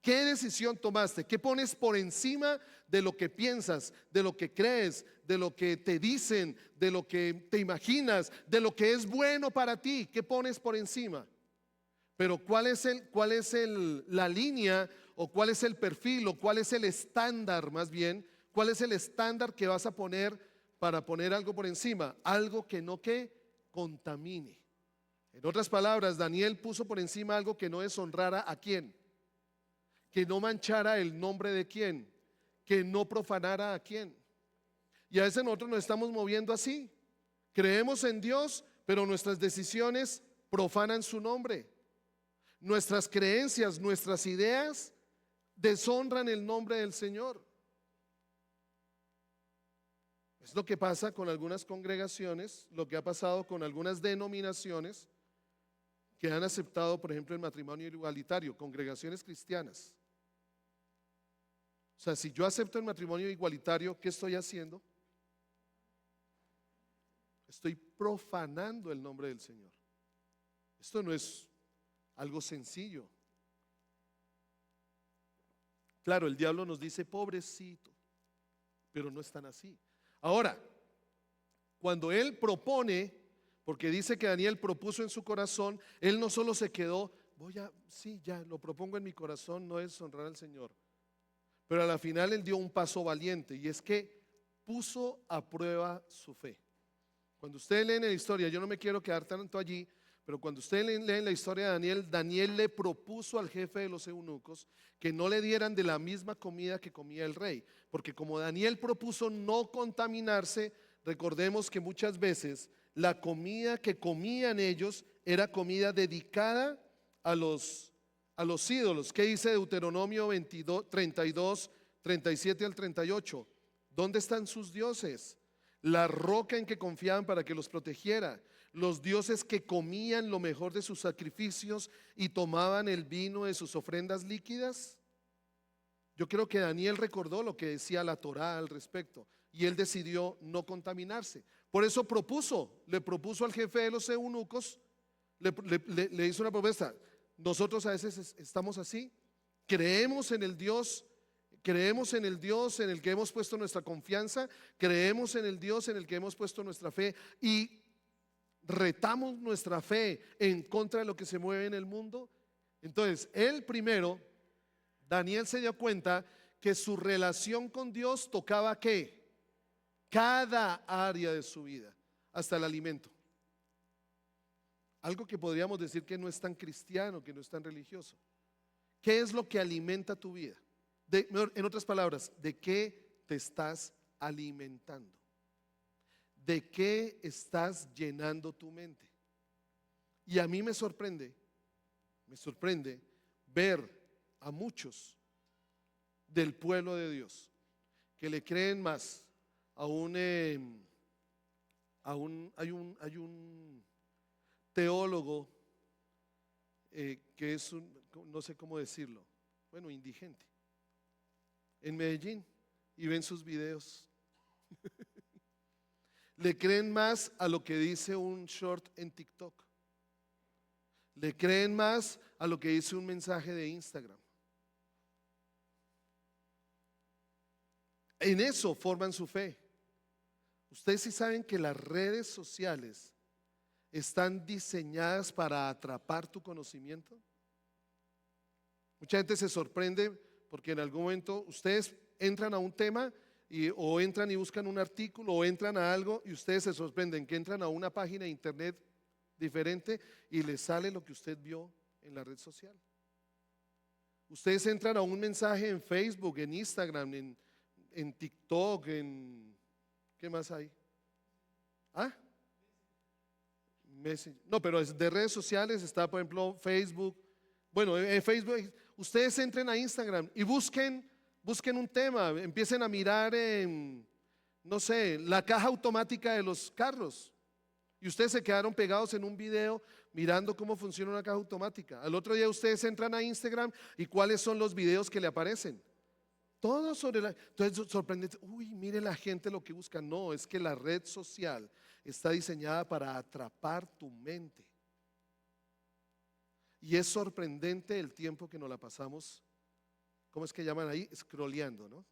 ¿Qué decisión tomaste? ¿Qué pones por encima de lo que piensas, de lo que crees, de lo que te dicen, de lo que te imaginas, de lo que es bueno para ti? ¿Qué pones por encima? Pero ¿cuál es la línea, o cuál es el perfil, o cuál es el estándar más bien? ¿Cuál es el estándar que vas a poner para poner algo por encima? Algo que no contamine. En otras palabras, Daniel puso por encima algo que no deshonrara ¿a quién? Que no manchara el nombre de quién, que no profanara a quién. Y a veces nosotros nos estamos moviendo así. Creemos en Dios, pero nuestras decisiones profanan su nombre. Nuestras creencias, nuestras ideas deshonran el nombre del Señor. Es lo que pasa con algunas congregaciones, lo que ha pasado con algunas denominaciones que han aceptado, por ejemplo, el matrimonio igualitario, congregaciones cristianas. O sea, si yo acepto el matrimonio igualitario, ¿qué estoy haciendo? Estoy profanando el nombre del Señor. Esto no es algo sencillo. Claro, el diablo nos dice pobrecito, pero no es tan así. Ahora, cuando él propone, porque dice que Daniel propuso en su corazón, él no solo se quedó, sí, ya lo propongo en mi corazón, no es honrar al Señor. Pero a la final él dio un paso valiente, y es que puso a prueba su fe. Cuando ustedes leen la historia, yo no me quiero quedar tanto allí, pero cuando ustedes leen la historia de Daniel, Daniel le propuso al jefe de los eunucos que no le dieran de la misma comida que comía el rey, porque como Daniel propuso no contaminarse, recordemos que muchas veces la comida que comían ellos era comida dedicada a los ídolos. ¿Qué dice Deuteronomio 22, 32, 37 al 38? ¿Dónde están sus dioses? La roca en que confiaban para que los protegiera, los dioses que comían lo mejor de sus sacrificios y tomaban el vino de sus ofrendas líquidas. Yo creo que Daniel recordó lo que decía la Torá al respecto. y él decidió no contaminarse. Por eso le propuso al jefe de los eunucos, le hizo una propuesta. Nosotros a veces estamos así, creemos en el Dios en el que hemos puesto nuestra confianza, creemos en el Dios en el que hemos puesto nuestra fe y retamos nuestra fe en contra de lo que se mueve en el mundo. Entonces, Daniel se dio cuenta que su relación con Dios tocaba ¿qué? Cada área de su vida, hasta el alimento. Algo que podríamos decir que no es tan cristiano, que no es tan religioso. ¿Qué es lo que alimenta tu vida? En otras palabras, ¿de qué te estás alimentando? ¿De qué estás llenando tu mente? Y a mí me sorprende ver a muchos del pueblo de Dios que le creen más hay un teólogo que es no sé cómo decirlo, bueno, indigente, en Medellín, y ven sus videos. Le creen más a lo que dice un short en TikTok. Le creen más a lo que dice un mensaje de Instagram. En eso forman su fe. Ustedes sí saben que las redes sociales están diseñadas para atrapar tu conocimiento. Mucha gente se sorprende porque en algún momento ustedes entran a un tema o entran y buscan un artículo o entran a algo y ustedes se sorprenden que entran a una página de internet diferente y les sale lo que usted vio en la red social. Ustedes entran a un mensaje en Facebook, en Instagram, en TikTok, ¿qué más hay? ¿Ah? No, pero de redes sociales está, por ejemplo, Facebook. Bueno, en Facebook, ustedes entren a Instagram y busquen un tema, empiecen a mirar no sé, la caja automática de los carros. Y ustedes se quedaron pegados en un video mirando cómo funciona una caja automática. Al otro día ustedes entran a Instagram y cuáles son los videos que le aparecen. Todo sobre entonces sorprendente, uy, mire la gente lo que busca. No, es que la red social está diseñada para atrapar tu mente. Y es sorprendente el tiempo que nos la pasamos, ¿cómo es que llaman ahí? Scrolleando, ¿no?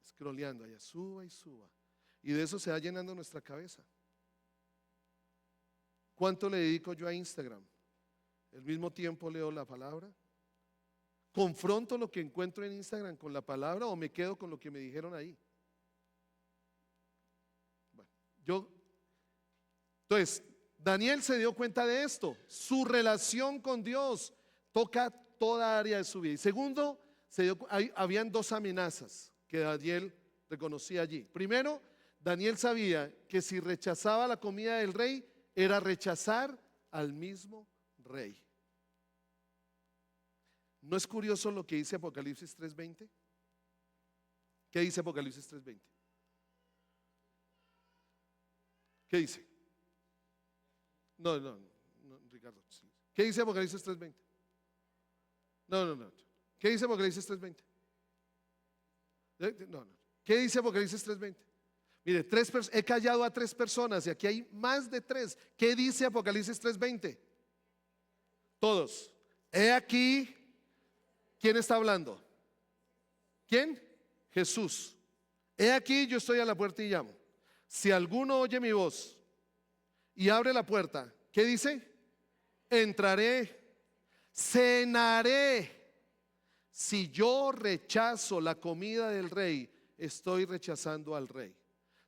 Scrolleando, allá suba y suba. Y de eso se va llenando nuestra cabeza. ¿Cuánto le dedico yo a Instagram? ¿El mismo tiempo leo la palabra? ¿Confronto lo que encuentro en Instagram con la palabra o me quedo con lo que me dijeron ahí? Bueno, entonces, Daniel se dio cuenta de esto. Su relación con Dios toca toda área de su vida. Y segundo, habían dos amenazas que Daniel reconocía allí. Primero, Daniel sabía que si rechazaba la comida del rey, era rechazar al mismo rey. ¿No es curioso lo que dice Apocalipsis 3:20? ¿Qué dice Apocalipsis 3:20? ¿Qué dice? No, Ricardo. ¿Qué dice Apocalipsis 3:20? No. ¿Qué dice Apocalipsis 3:20? No. ¿Qué dice Apocalipsis 3:20? Mire, he callado a 3 personas y aquí hay más de 3. ¿Qué dice Apocalipsis 3:20? Todos. He aquí, ¿quién está hablando? ¿Quién? Jesús. He aquí, yo estoy a la puerta y llamo. Si alguno oye mi voz y abre la puerta, ¿qué dice? Entraré, cenaré. Si yo rechazo la comida del rey, estoy rechazando al rey.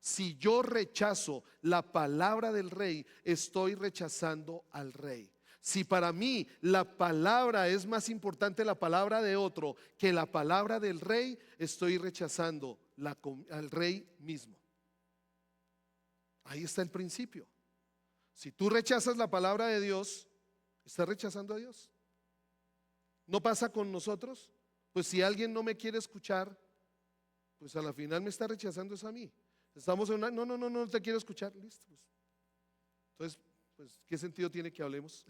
Si yo rechazo la palabra del rey, estoy rechazando al rey. Si para mí la palabra es más importante la palabra de otro que la palabra del rey, estoy rechazando al rey mismo. Ahí está el principio. Si tú rechazas la palabra de Dios, estás rechazando a Dios. ¿No pasa con nosotros? Pues si alguien no me quiere escuchar, pues a la final me está rechazando es a mí. Estamos en una, no te quiero escuchar, listo. Entonces, pues, ¿qué sentido tiene que hablemos?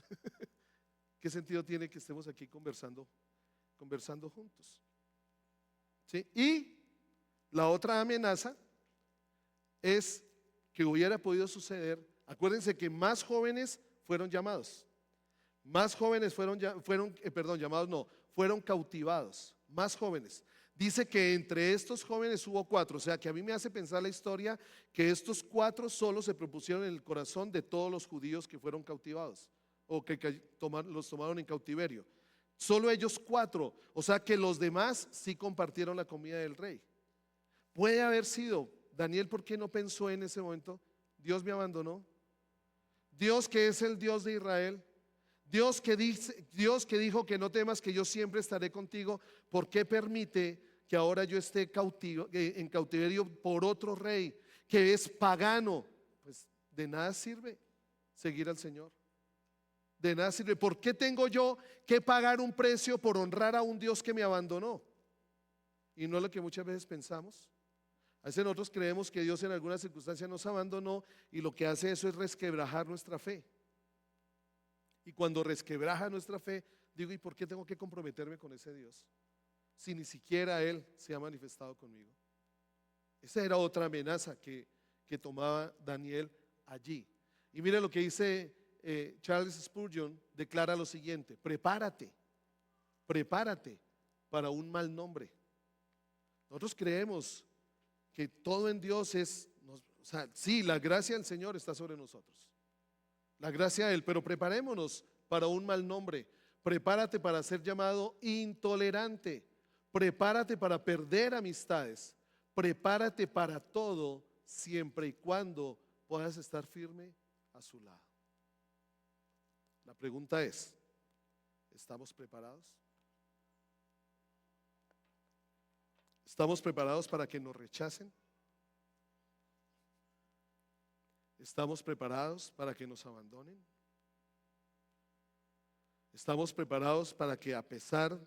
¿Qué sentido tiene que estemos aquí conversando juntos? ¿Sí? Y la otra amenaza es que hubiera podido suceder. Acuérdense que más jóvenes fueron llamados. Más jóvenes llamados no, fueron cautivados. Más jóvenes. Dice que entre estos jóvenes hubo 4, o sea que a mí me hace pensar la historia que estos 4 solo se propusieron en el corazón de todos los judíos que fueron cautivados o que los tomaron en cautiverio. Solo ellos 4, o sea que los demás sí compartieron la comida del rey. Puede haber sido, Daniel, ¿por qué no pensó en ese momento? Dios me abandonó. Dios que es el Dios de Israel. Dios que dijo que no temas, que yo siempre estaré contigo. ¿Por qué permite que ahora yo esté en cautiverio por otro rey que es pagano? Pues de nada sirve seguir al Señor. De nada sirve. ¿Por qué tengo yo que pagar un precio por honrar a un Dios que me abandonó? Y no es lo que muchas veces pensamos. A veces nosotros creemos que Dios en alguna circunstancia nos abandonó y lo que hace eso es resquebrajar nuestra fe. Y cuando resquebraja nuestra fe, digo, ¿y por qué tengo que comprometerme con ese Dios? Si ni siquiera Él se ha manifestado conmigo. Esa era otra amenaza que tomaba Daniel allí. Y mira lo que dice Charles Spurgeon, declara lo siguiente: prepárate para un mal nombre. Nosotros creemos que todo en Dios sí, la gracia del Señor está sobre nosotros. La gracia de Él, pero preparémonos para un mal nombre. Prepárate para ser llamado intolerante. Prepárate para perder amistades. Prepárate para todo, siempre y cuando puedas estar firme a su lado. La pregunta es, ¿estamos preparados? ¿Estamos preparados para que nos rechacen? ¿Estamos preparados para que nos abandonen? ¿Estamos preparados para que a pesar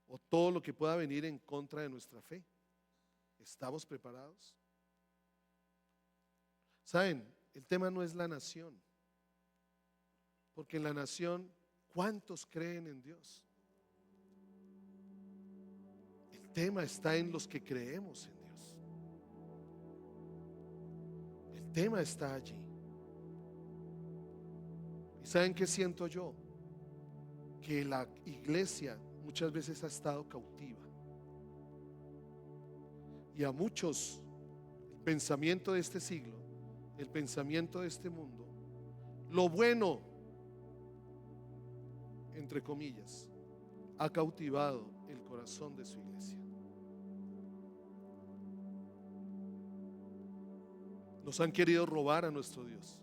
o todo lo que pueda venir en contra de nuestra fe, estamos preparados? ¿Saben? El tema no es la nación, porque en la nación, ¿cuántos creen en Dios? El tema está en los que creemos en Dios. El tema está allí. ¿Y saben qué siento yo? Que la iglesia muchas veces ha estado cautiva. Y a muchos, el pensamiento de este siglo, el pensamiento de este mundo, lo bueno, entre comillas, ha cautivado el corazón de su iglesia. Nos han querido robar a nuestro Dios.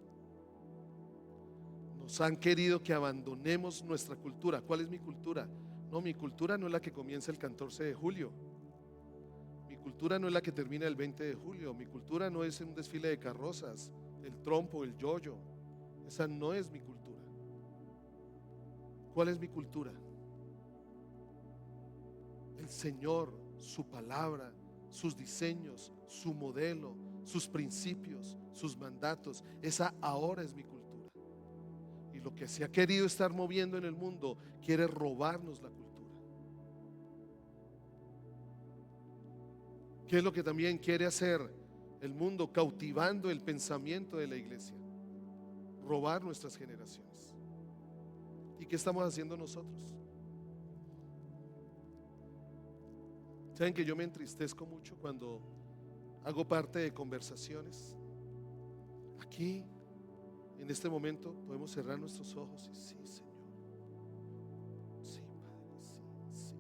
Nos han querido que abandonemos nuestra cultura. ¿Cuál es mi cultura? No, mi cultura no es la que comienza el 14 de julio. Mi cultura no es la que termina el 20 de julio. Mi cultura no es un desfile de carrozas, el trompo, el yoyo. Esa no es mi cultura. ¿Cuál es mi cultura? El Señor, su palabra, sus diseños, su modelo, sus principios, sus mandatos. Esa ahora es mi cultura. Y lo que se ha querido estar moviendo en el mundo quiere robarnos la cultura. ¿Qué es lo que también quiere hacer el mundo? Cautivando el pensamiento de la iglesia, robar nuestras generaciones. ¿Y qué estamos haciendo nosotros? ¿Saben que yo me entristezco mucho cuando hago parte de conversaciones? Aquí, en este momento, podemos cerrar nuestros ojos y sí, Señor. Sí, Padre, sí,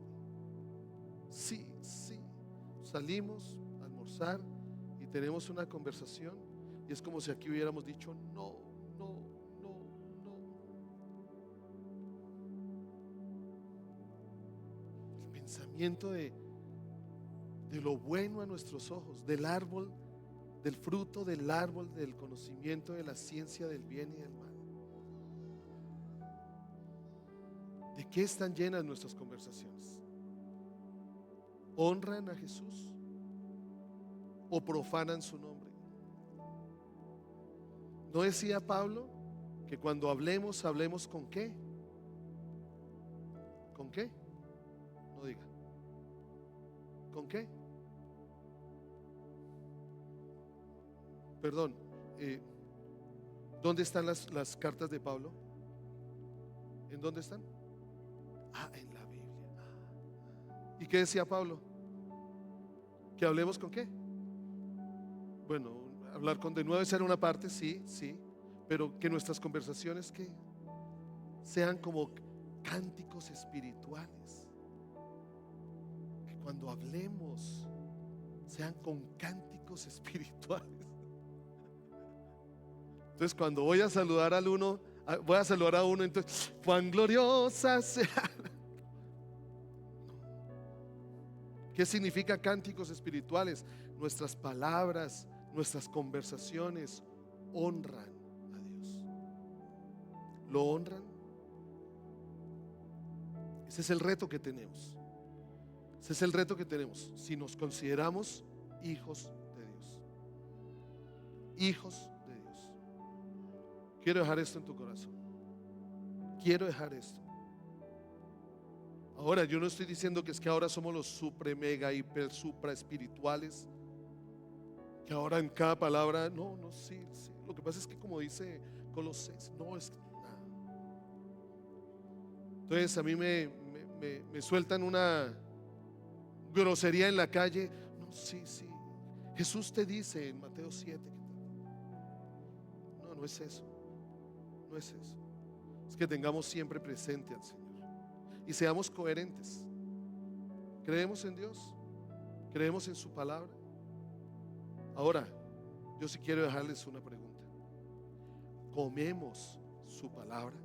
sí. Sí. Salimos a almorzar y tenemos una conversación y es como si aquí hubiéramos dicho no, no, no, no. El pensamiento de lo bueno a nuestros ojos, del árbol, del fruto del árbol del conocimiento de la ciencia del bien y del mal. ¿De qué están llenas nuestras conversaciones? ¿Honran a Jesús o profanan su nombre? ¿No decía Pablo que cuando hablemos con qué? ¿Con qué? No diga. ¿Con qué? perdón, ¿dónde están las cartas de Pablo? ¿En dónde están? En la Biblia. ¿Y qué decía Pablo? ¿Que hablemos con qué? Bueno, hablar con de nuevo ser una parte, sí, sí, pero que nuestras conversaciones que sean como cánticos espirituales, que cuando hablemos sean con cánticos espirituales. Entonces cuando voy a saludar a uno, entonces, cuán gloriosa sea. ¿Qué significa cánticos espirituales? Nuestras palabras, nuestras conversaciones honran a Dios. ¿Lo honran? Ese es el reto que tenemos. Ese es el reto que tenemos si nos consideramos hijos de Dios. Hijos de Dios. Quiero dejar esto en tu corazón. Quiero dejar esto. Ahora, yo no estoy diciendo que es que ahora somos los super, mega, hiper, supra espirituales, que ahora en cada palabra, no, sí. Lo que pasa es que como dice Colosenses, no es nada. Entonces a mí me sueltan una grosería en la calle. No, sí. Jesús te dice en Mateo 7 no es eso. No es eso. Es que tengamos siempre presente al Señor y seamos coherentes. ¿Creemos en Dios? ¿Creemos en su palabra? Ahora, yo sí quiero dejarles una pregunta. ¿Comemos su palabra?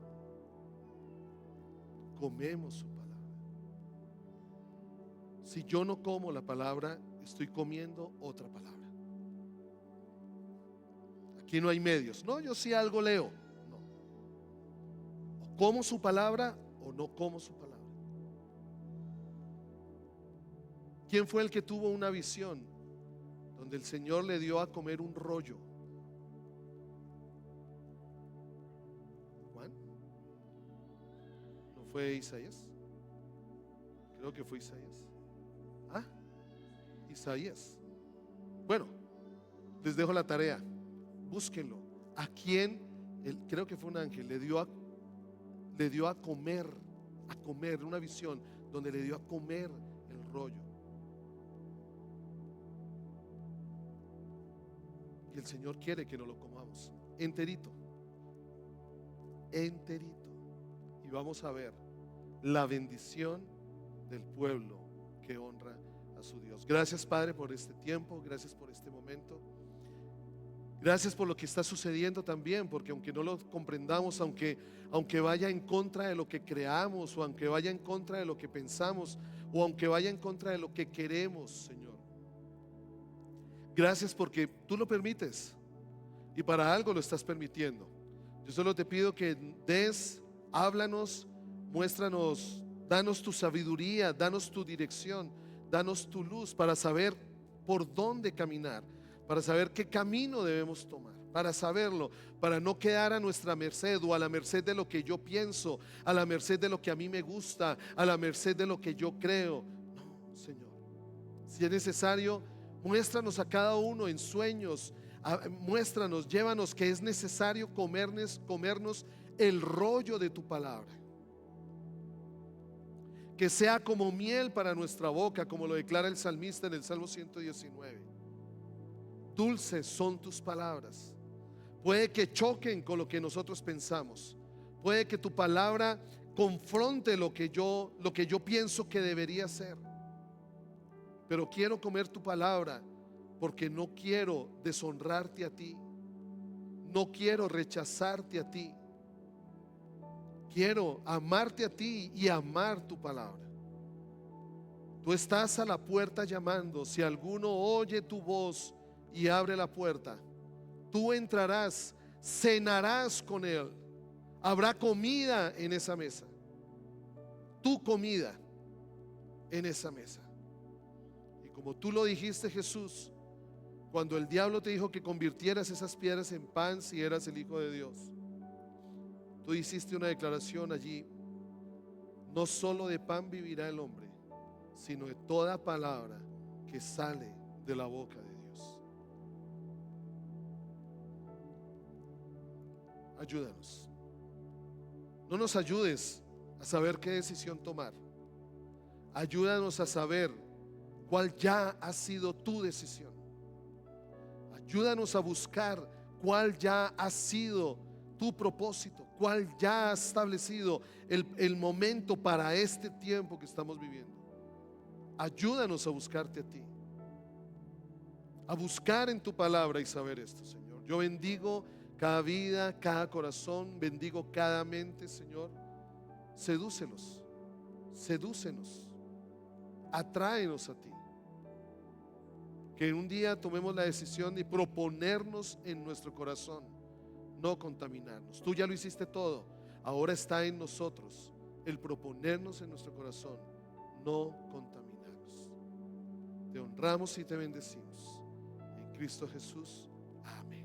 ¿Comemos su palabra? Si yo no como la palabra, estoy comiendo otra palabra. Aquí no hay medios. No, yo sí algo leo. No. O como su palabra o no como su palabra. ¿Quién fue el que tuvo una visión donde el Señor le dio a comer un rollo? ¿Juan? ¿No fue Isaías? Creo que fue Isaías. Isaías. Bueno, les dejo la tarea. Búsquenlo. ¿A quién? Creo que fue un ángel. Le dio a comer, una visión donde le dio a comer el rollo. Y el Señor quiere que no lo comamos enterito. Y vamos a ver la bendición del pueblo que honra a su Dios. Gracias, Padre, por este tiempo. Gracias por este momento. Gracias por lo que está sucediendo también, porque aunque no lo comprendamos, aunque vaya en contra de lo que creamos, o aunque vaya en contra de lo que pensamos, o aunque vaya en contra de lo que queremos, Señor, gracias porque tú lo permites y para algo lo estás permitiendo. Yo solo te pido que háblanos, muéstranos, danos tu sabiduría, danos tu dirección, danos tu luz para saber por dónde caminar, para saber qué camino debemos tomar, para saberlo, para no quedar a nuestra merced o a la merced de lo que yo pienso, a la merced de lo que a mí me gusta, a la merced de lo que yo creo. No, Señor, si es necesario, muéstranos a cada uno en sueños, muéstranos, llévanos que es necesario comernos el rollo de tu palabra, que sea como miel para nuestra boca, como lo declara el salmista en el Salmo 119. Dulces son tus palabras. Puede que choquen con lo que nosotros pensamos, puede que tu palabra confronte lo que yo pienso que debería ser, pero quiero comer tu palabra porque no quiero deshonrarte a ti, no quiero rechazarte a ti, quiero amarte a ti y amar tu palabra. Tú estás a la puerta llamando. Si alguno oye tu voz y abre la puerta, tú entrarás, cenarás con él, habrá comida en esa mesa, tu comida en esa mesa. Y como tú lo dijiste, Jesús, cuando el diablo te dijo que convirtieras esas piedras en pan si eras el Hijo de Dios, tú hiciste una declaración allí: no solo de pan vivirá el hombre, sino de toda palabra que sale de la boca de Dios. ayúdanos. No nos ayudes a saber qué decisión tomar. Ayúdanos a saber cuál ya ha sido tu decisión. Ayúdanos a buscar cuál ya ha sido tu propósito, cuál ya ha establecido el momento para este tiempo que estamos viviendo. Ayúdanos a buscarte a ti, a buscar en tu palabra y saber esto, Señor. Yo bendigo cada vida, cada corazón, bendigo cada mente, Señor. Sedúcelos, sedúcenos, atráenos a ti. Que un día tomemos la decisión de proponernos en nuestro corazón no contaminarnos. Tú ya lo hiciste todo, ahora está en nosotros el proponernos en nuestro corazón no contaminarnos. Te honramos y te bendecimos en Cristo Jesús. Amén.